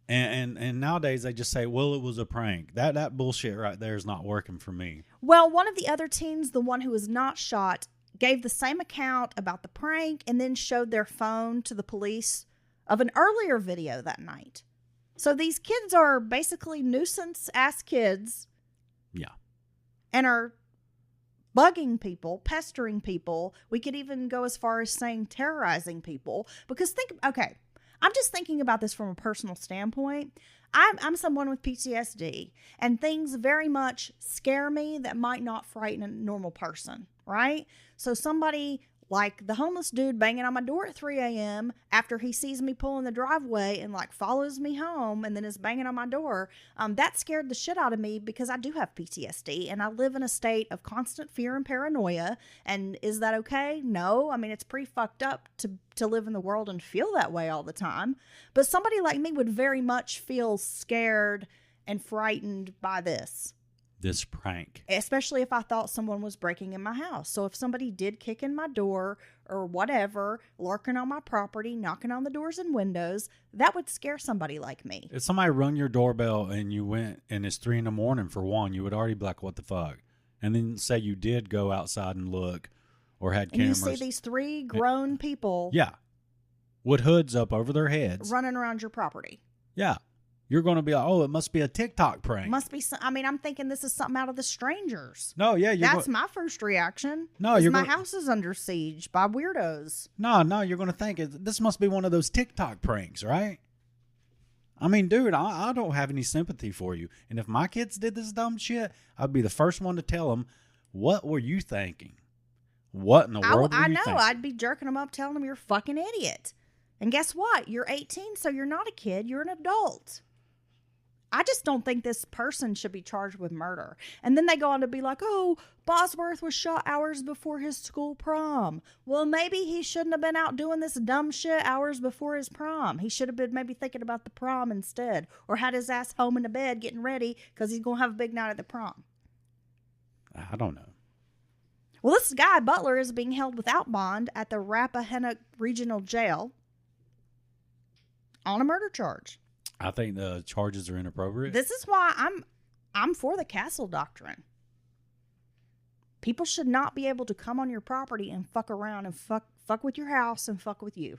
And nowadays they just say, well, it was a prank. That bullshit right there is not working for me. Well, one of the other teens, the one who was not shot, gave the same account about the prank and then showed their phone to the police of an earlier video that night. So these kids are basically nuisance-ass kids. Yeah. And are bugging people, pestering people. We could even go as far as saying terrorizing people. Because I'm just thinking about this from a personal standpoint. I'm someone with PTSD, and things very much scare me that might not frighten a normal person, right? So somebody like the homeless dude banging on my door at 3 a.m. after he sees me pull in the driveway and follows me home and then is banging on my door, that scared the shit out of me because I do have PTSD and I live in a state of constant fear and paranoia. And is that okay? No. I mean, it's pretty fucked up to live in the world and feel that way all the time. But somebody like me would very much feel scared and frightened by this prank, especially if I thought someone was breaking in my house. So if somebody did kick in my door or whatever, lurking on my property, knocking on the doors and windows, that would scare somebody like me. If somebody rung your doorbell and you went and it's 3 a.m. for one, you would already be like, what the fuck? And then say you did go outside and look or had cameras. And you see these 3 grown people. Yeah. With hoods up over their heads. Running around your property. Yeah. You're going to be like, oh, it must be a TikTok prank. Must be some, I mean, I'm thinking this is something out of The Strangers. No, yeah. That's my first reaction. No, my house is under siege by weirdos. No, you're going to think this must be one of those TikTok pranks, right? I mean, dude, I don't have any sympathy for you. And if my kids did this dumb shit, I'd be the first one to tell them, what were you thinking? What in the world were you thinking? I'd be jerking them up, telling them you're a fucking idiot. And guess what? You're 18, so you're not a kid. You're an adult. I just don't think this person should be charged with murder. And then they go on to be like, oh, Bosworth was shot hours before his school prom. Well, maybe he shouldn't have been out doing this dumb shit hours before his prom. He should have been maybe thinking about the prom instead, or had his ass home in the bed getting ready because he's going to have a big night at the prom. I don't know. Well, this guy, Butler, is being held without bond at the Rappahannock Regional Jail on a murder charge. I think the charges are inappropriate. This is why I'm for the castle doctrine. People should not be able to come on your property and fuck around and fuck with your house and fuck with you.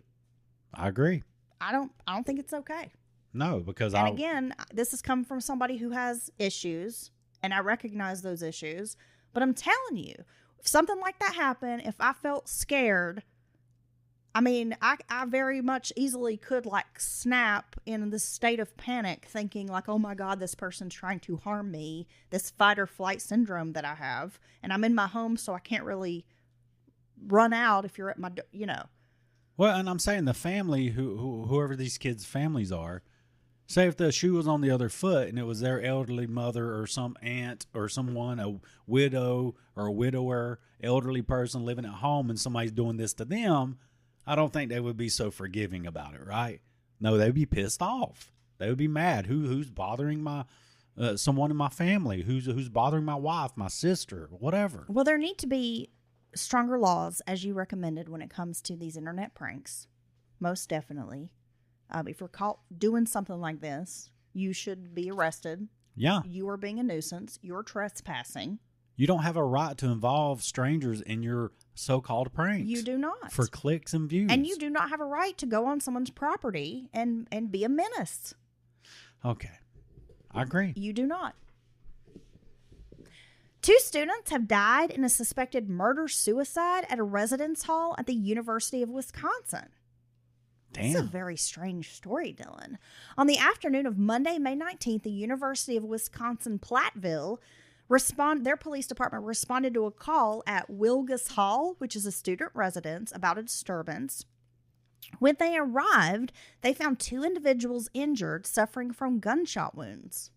I agree. I don't think it's okay. No, because again, this has come from somebody who has issues, and I recognize those issues. But I'm telling you, if something like that happened, if I felt scared, I mean, I very much easily could like snap in this state of panic thinking like, oh my God, this person's trying to harm me, this fight or flight syndrome that I have. And I'm in my home, so I can't really run out if you're at my, Well, and I'm saying the family, whoever these kids' families are, say if the shoe was on the other foot and it was their elderly mother or some aunt or someone, a widow or a widower, elderly person living at home, and somebody's doing this to them, I don't think they would be so forgiving about it, right? No, they'd be pissed off. They would be mad. Who's bothering my someone in my family? Who's bothering my wife, my sister, whatever? Well, there need to be stronger laws, as you recommended, when it comes to these internet pranks. Most definitely. If you're caught doing something like this, you should be arrested. Yeah. You are being a nuisance. You're trespassing. You don't have a right to involve strangers in your so-called pranks. You do not. For clicks and views. And you do not have a right to go on someone's property and be a menace. Okay. I agree. You do not. 2 students have died in a suspected murder-suicide at a residence hall at the University of Wisconsin. Damn. This is a very strange story, Dylan. On the afternoon of Monday, May 19th, the University of Wisconsin-Platteville their police department responded to a call at Wilgus Hall, which is a student residence, about a disturbance. When they arrived, they found 2 individuals injured, suffering from gunshot wounds.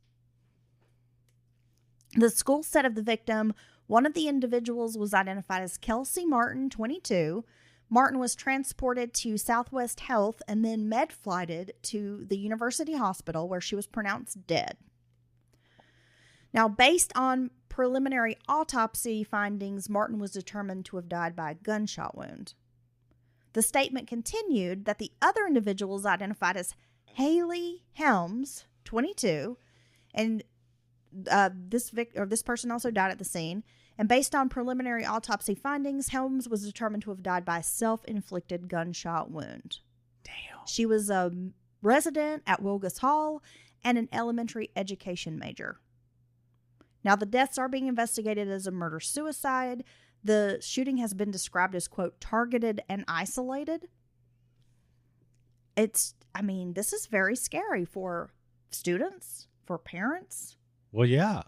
The school said of the victim, one of the individuals was identified as Kelsey Martin, 22. Martin was transported to Southwest Health and then med-flighted to the University Hospital, where she was pronounced dead. Now, based on preliminary autopsy findings, Martin was determined to have died by a gunshot wound. The statement continued that the other individuals identified as Haley Helms, 22, and this person also died at the scene. And based on preliminary autopsy findings, Helms was determined to have died by a self-inflicted gunshot wound. Damn. She was a resident at Wilgus Hall and an elementary education major. Now, the deaths are being investigated as a murder-suicide. The shooting has been described as, quote, targeted and isolated. This is very scary for students, for parents. Well, yeah.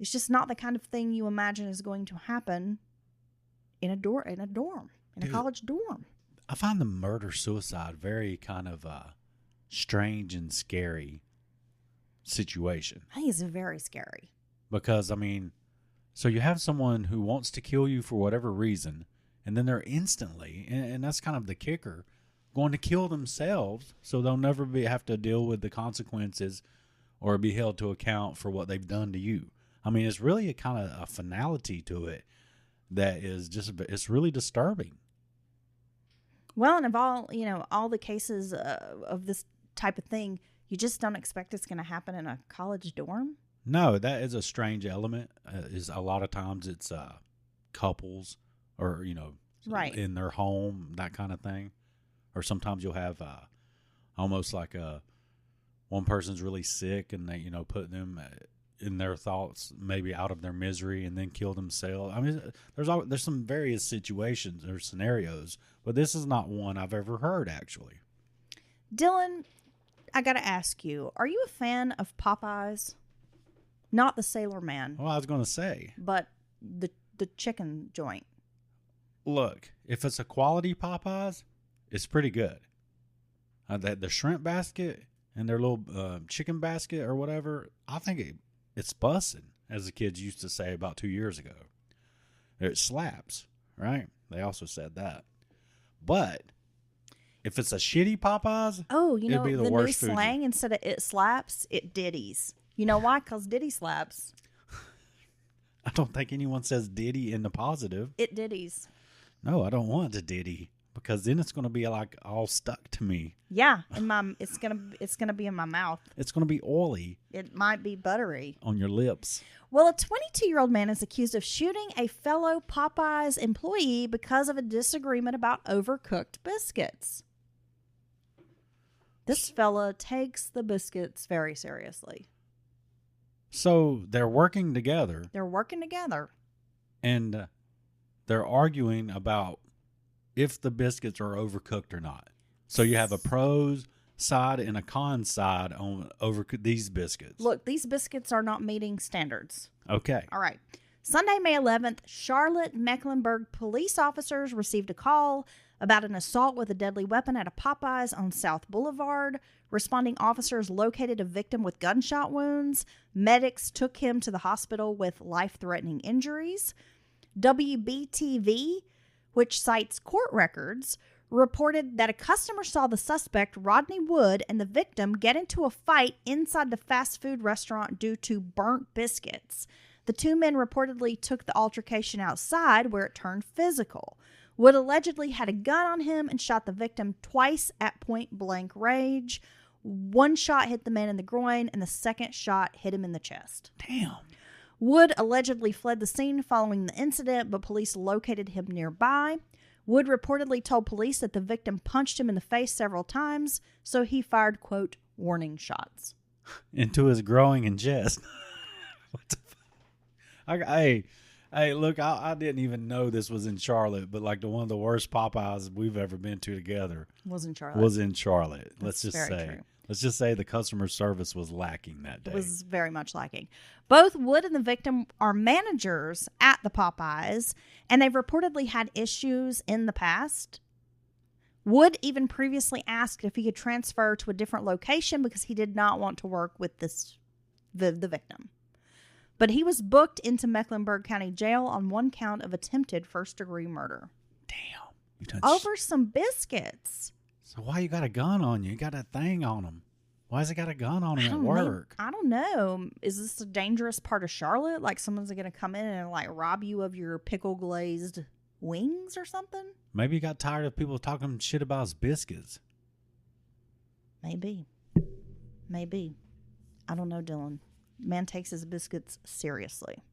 It's just not the kind of thing you imagine is going to happen in a college dorm. I find the murder-suicide very kind of strange and scary situation. I think it's very scary. Because, so you have someone who wants to kill you for whatever reason, and then they're instantly, and that's kind of the kicker, going to kill themselves so they'll never have to deal with the consequences or be held to account for what they've done to you. It's really a kind of a finality to it that is just, it's really disturbing. Well, and of all the cases of this type of thing, you just don't expect it's going to happen in a college dorm. No, that is a strange element. Is a lot of times it's couples or, right, in their home, that kind of thing. Or sometimes you'll have almost like one person's really sick and they, put them in their thoughts, maybe out of their misery, and then kill themselves. I mean, there's some various situations or scenarios, but this is not one I've ever heard, actually. Dylan, I got to ask you, are you a fan of Popeyes? Not the Sailor Man. Well, I was going to say. But the chicken joint. Look, if it's a quality Popeyes, it's pretty good. The shrimp basket and their little chicken basket or whatever, I think it's bussin', as the kids used to say about 2 years ago. It slaps, right? They also said that. But if it's a shitty Popeyes, it'd be the worst new slang, instead of it slaps, it Diddy's. You know why? Because Diddy slaps. I don't think anyone says Diddy in the positive. It Diddy's. No, I don't want it to Diddy, because then it's going to be like all stuck to me. Yeah, it's gonna be in my mouth. It's going to be oily. It might be buttery on your lips. Well, a 22-year-old man is accused of shooting a fellow Popeyes employee because of a disagreement about overcooked biscuits. This fella takes the biscuits very seriously. So they're working together. And they're arguing about if the biscuits are overcooked or not. So you have a pros side and a con side on these biscuits. Look, these biscuits are not meeting standards. Okay. All right. Sunday, May 11th, Charlotte Mecklenburg police officers received a call about an assault with a deadly weapon at a Popeyes on South Boulevard. Responding officers located a victim with gunshot wounds. Medics took him to the hospital with life-threatening injuries. WBTV, which cites court records, reported that a customer saw the suspect, Rodney Wood, and the victim get into a fight inside the fast food restaurant due to burnt biscuits. The two men reportedly took the altercation outside, where it turned physical. Wood allegedly had a gun on him and shot the victim twice at point-blank range. One shot hit the man in the groin, and the second shot hit him in the chest. Damn. Wood allegedly fled the scene following the incident, but police located him nearby. Wood reportedly told police that the victim punched him in the face several times, so he fired, quote, warning shots. Into his groin and chest. What the fuck? Hey, look, I didn't even know this was in Charlotte, but like one of the worst Popeyes we've ever been to together was in Charlotte. Let's just say the customer service was lacking that day. It was very much lacking. Both Wood and the victim are managers at the Popeyes, and they've reportedly had issues in the past. Wood even previously asked if he could transfer to a different location because he did not want to work with the victim. But he was booked into Mecklenburg County Jail on one count of attempted first-degree murder. Damn. Over some biscuits. So why you got a gun on you? You got a thing on him. Why has he got a gun on him at work? I don't know. Is this a dangerous part of Charlotte? Like someone's going to come in and like rob you of your pickle glazed wings or something? Maybe he got tired of people talking shit about his biscuits. Maybe. I don't know, Dylan. Man takes his biscuits seriously.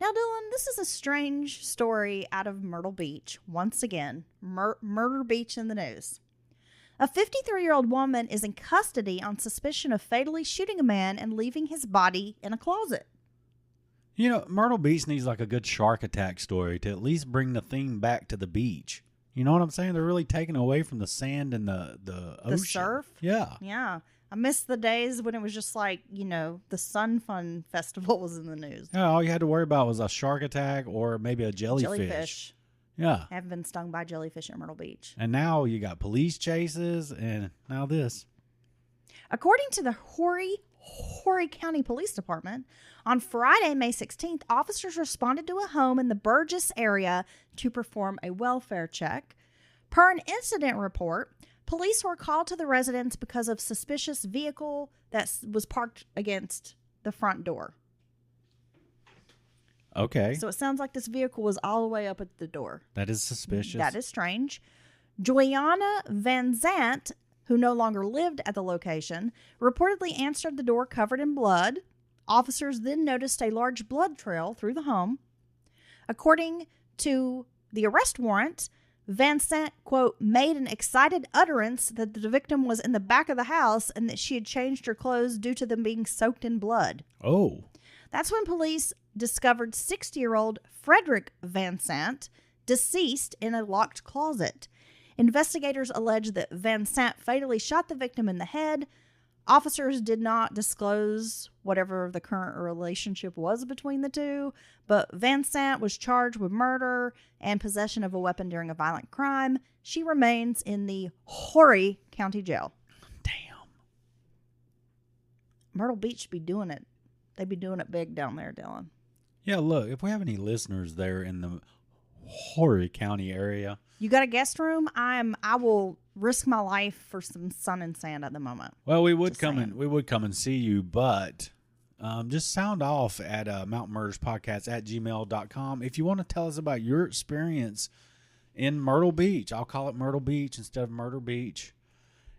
Now, Dylan, this is a strange story out of Myrtle Beach. Once again, Murder Beach in the news. A 53-year-old woman is in custody on suspicion of fatally shooting a man and leaving his body in a closet. You know, Myrtle Beach needs like a good shark attack story to at least bring the theme back to the beach. You know what I'm saying? They're really taking away from the sand and the ocean. The surf? Yeah. Yeah. I miss the days when it was just like, the Sun Fun Festival was in the news. Yeah, all you had to worry about was a shark attack or maybe a jellyfish. Yeah. I haven't been stung by jellyfish at Myrtle Beach. And now you got police chases and now this. According to the Horry County Police Department, on Friday, May 16th, officers responded to a home in the Burgess area to perform a welfare check. Per an incident report, police were called to the residence because of suspicious vehicle that was parked against the front door. Okay. So it sounds like this vehicle was all the way up at the door. That is suspicious. That is strange. Joanna Van Zant, who no longer lived at the location, reportedly answered the door covered in blood. Officers then noticed a large blood trail through the home. According to the arrest warrant, Van Sant, quote, made an excited utterance that the victim was in the back of the house and that she had changed her clothes due to them being soaked in blood. Oh. That's when police discovered 60-year-old Frederick Van Sant deceased in a locked closet. Investigators allege that Van Sant fatally shot the victim in the head. Officers did not disclose whatever the current relationship was between the two, but Van Sant was charged with murder and possession of a weapon during a violent crime. She remains in the Horry County Jail. Damn. Myrtle Beach be doing it. They be doing it big down there, Dylan. Yeah, look, if we have any listeners there in the Horry County area. You got a guest room? I will risk my life for some sun and sand at the moment. Well, we would come and see you, but just sound off at mountainmurderspodcast@gmail.com if you want to tell us about your experience in Myrtle Beach. I'll call it Myrtle Beach instead of Murder Beach.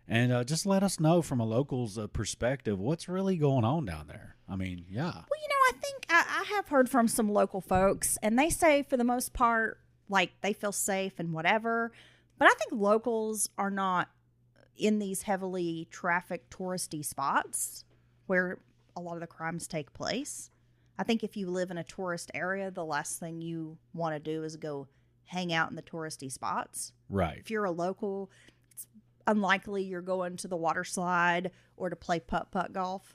And just let us know from a local's perspective what's really going on down there. I mean, yeah. Well, I think I have heard from some local folks, and they say for the most part, like, they feel safe and whatever. But I think locals are not in these heavily trafficked touristy spots where a lot of the crimes take place. I think if you live in a tourist area, the last thing you want to do is go hang out in the touristy spots. Right. If you're a local, it's unlikely you're going to the water slide or to play putt-putt golf.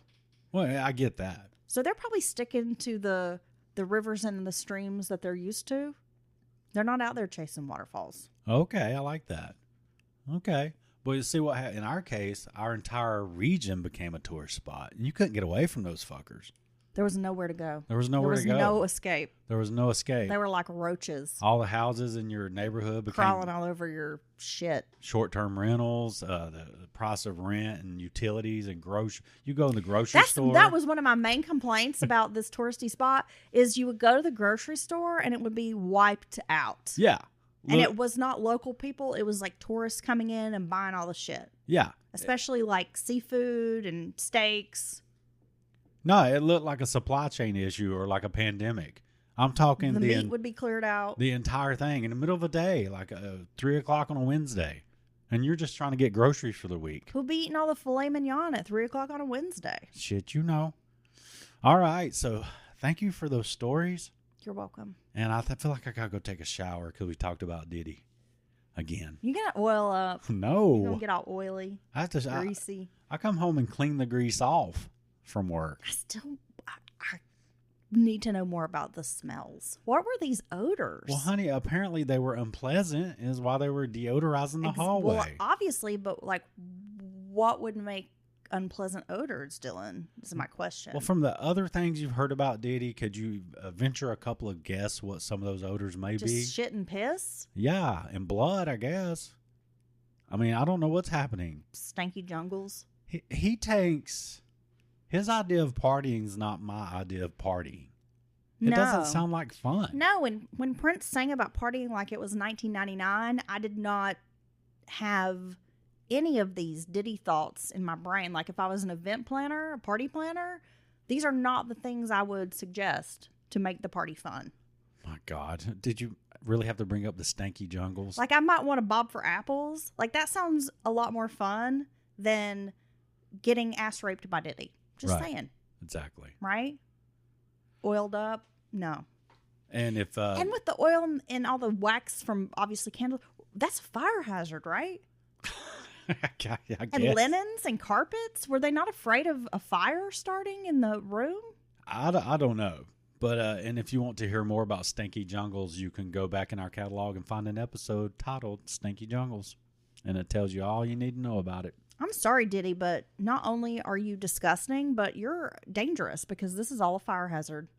Well, I get that. So they're probably sticking to the rivers and the streams that they're used to. They're not out there chasing waterfalls. Okay, I like that. Okay. But you see what in our case, our entire region became a tourist spot. And you couldn't get away from those fuckers. There was nowhere to go. There was nowhere to go. There was no escape. There was no escape. They were like roaches. All the houses in your neighborhood became crawling all over your shit. Short-term rentals, the price of rent and utilities and you go in the grocery store. That was one of my main complaints about this touristy spot is you would go to the grocery store and it would be wiped out. Yeah. And it was not local people. It was like tourists coming in and buying all the shit. Yeah. Especially like seafood and steaks. No, it looked like a supply chain issue or like a pandemic. I'm talking the meat would be cleared out. The entire thing in the middle of the day, like 3 o'clock on a Wednesday. And you're just trying to get groceries for the week. Who'll be eating all the filet mignon at 3 o'clock on a Wednesday? Shit, you know. All right. So thank you for those stories. You're welcome. And I feel like I got to go take a shower because we talked about Diddy again. You got to oil up. No. You're going to get all oily, greasy. I come home and clean the grease off from work. I need to know more about the smells. What were these odors? Well, honey, apparently they were unpleasant is why they were deodorizing the hallway. Well, obviously, but like what would make unpleasant odors, Dylan? Is my question. Well, from the other things you've heard about Diddy, could you venture a couple of guess what some of those odors may be? Just shit and piss? Yeah, and blood, I guess. I mean, I don't know what's happening. Stanky jungles? He takes... His idea of partying is not my idea of partying. It doesn't sound like fun. No, when Prince sang about partying like it was 1999, I did not have any of these Diddy thoughts in my brain. Like if I was an event planner, a party planner, these are not the things I would suggest to make the party fun. My God. Did you really have to bring up the stanky jungles? Like I might want to bob for apples. Like that sounds a lot more fun than getting ass raped by Diddy. Just saying. Exactly. Right? Oiled up? No. And if and with the oil and all the wax from obviously candles, that's a fire hazard, right? I guess. And linens and carpets, were they not afraid of a fire starting in the room? I don't know. But and if you want to hear more about Stinky Jungles, you can go back in our catalog and find an episode titled Stinky Jungles. And it tells you all you need to know about it. I'm sorry, Diddy, but not only are you disgusting, but you're dangerous because this is all a fire hazard.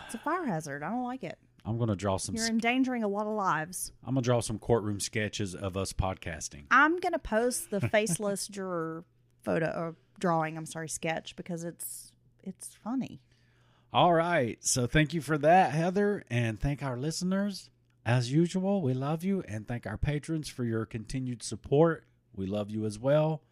It's a fire hazard. I don't like it. I'm going to draw some... You're endangering a lot of lives. I'm going to draw some courtroom sketches of us podcasting. I'm going to post the faceless juror sketch, because it's funny. All right. So thank you for that, Heather, and thank our listeners. As usual, we love you, and thank our patrons for your continued support. We love you as well.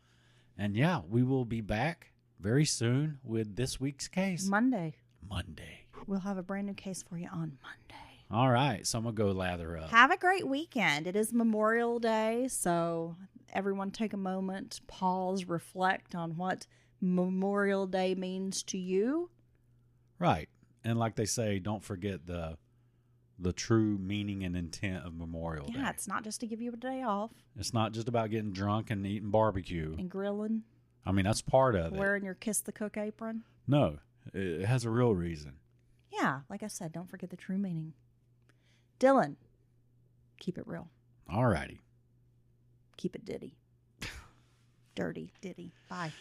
And yeah, we will be back very soon with this week's case. Monday. Monday. We'll have a brand new case for you on Monday. All right. So I'm going to go lather up. Have a great weekend. It is Memorial Day, so everyone take a moment, pause, reflect on what Memorial Day means to you. Right. And like they say, don't forget the true meaning and intent of Memorial Day. Yeah, it's not just to give you a day off. It's not just about getting drunk and eating barbecue. And grilling. I mean, that's part of it. Wearing your Kiss the Cook apron. No, it has a real reason. Yeah, like I said, don't forget the true meaning. Dylan, keep it real. All righty. Keep it Diddy. Dirty Diddy. Bye.